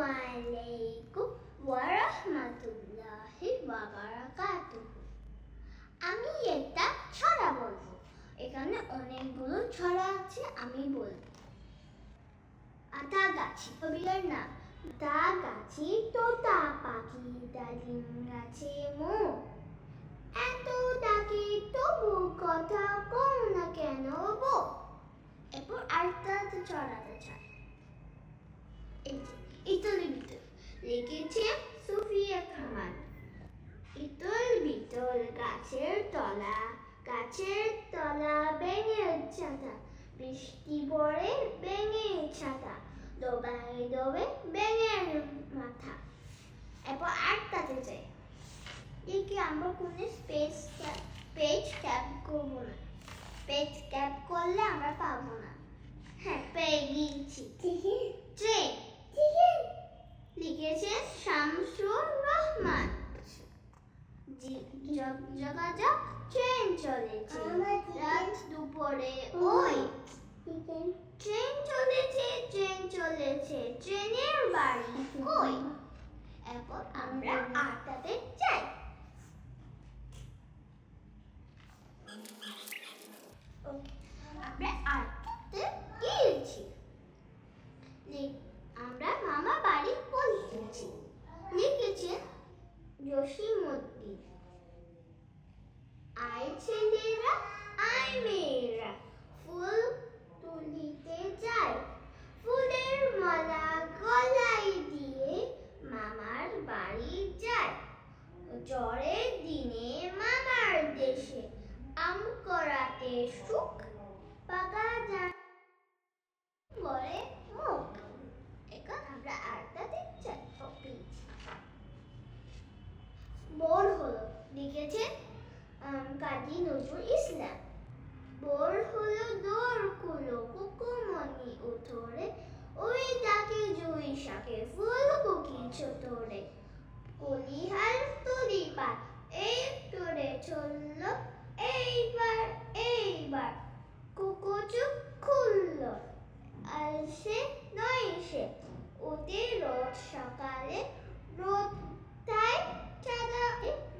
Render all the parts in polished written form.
আলাইকুম ওয়া রাহমাতুল্লাহি ওয়া বারাকাতুহু। আমি একটা ছড়া বলবো। এখানে অনেকগুলো ছড়া আছে, আমি বলবো। আতা গাছি কবিতার নাম। আতা গাছি তোতা পাখি ডালিম গাছে মো, এত ডাকে তবু কথা কম না কেন গো। এরপর আরেকটা ছড়াতে চাই। ইতল বিতল লিখেছে সুফিয়া খামান। ইতল বিতল গাছের তলা, গাছের তলা ব্যাঙের ছাতা, বৃষ্টি পড়ে ব্যাঙের ছাতা, ডোবায় ডোবে ব্যাঙের মাথা। এরপর আরেকটাতে যাই। দেখি আমরা কোনো পেজ ট্যাপ করবো না, পেজ ট্যাপ করলে আমরা পাবো না। হ্যাঁ, পেয়ে গিয়েছি। ট্রেন লিখেছেন শামসুর রহমান। যোগাযোগ ট্রেন চলেছে রাত দুপুরে, ওই ট্রেন চলেছে ট্রেন চলেছে, ট্রেনের বাড়ি কই। এরপর আমরা আটটাতে যাই। আমরা আটটাতে গিয়েছি। আমরা মামা বাড়ি পৌঁছেছি। লিখেছেন জসিমউদ্দিন। আয় ছেলেরা আয় মেয়েরা, ফুল তুলিতে যাই, ফুলের মালা গলায় দিয়ে মামার বাড়ি যাই। ঝড়ের দিনে মামার দেশে, আম করাতে সুখ, পাকা যায় গড়ে মুখ। এখন আমরা আটটাতে যাই। বোর হলো লিখেছেন কাজী নজরুল ইসলাম। বোর হলো দোর খুলো কুকুমনি উঠোরে, ওই ডাকে জুই শাকে ফুল কুকি ছোটরে, কলিহার তরি পার এই তোরে চলল, এইবার কুকুচুপ খুলল, আসে নয় সে ওতে রোদ সকালে, রোদ তাই চাঁদা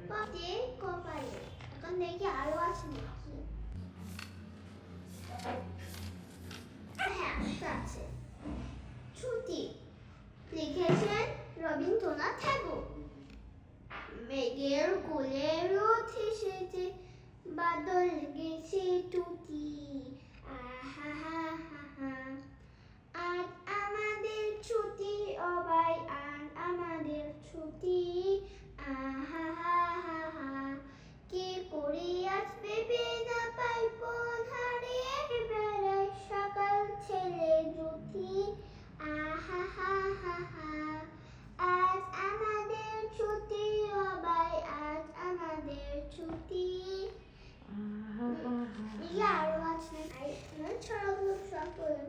পাতে কপালে। এখন দেখি আরো আছে নাকি। হ্যাঁ, আছে। ছুটি লিখেছেন রবীন্দ্রনাথ ঠাকুর। মেঘের কোলে রোদ এসেছে, বাদল গেছে টুটি, আহা হা হা হা, আজ আমাদের ছুটি ও ভাই, আজ আমাদের ছুটি, আহা হা হা হা। কে করে আজ ভেবে না পাই পথ হারিয়ে বেড়ায় সকাল ছেলে জুটি, আহা হা হা হা। আজ আমাদের ছুটি ও ভাই, আজ আমাদের ছুটি। আরো আছে ছড়াগুলো সব বলে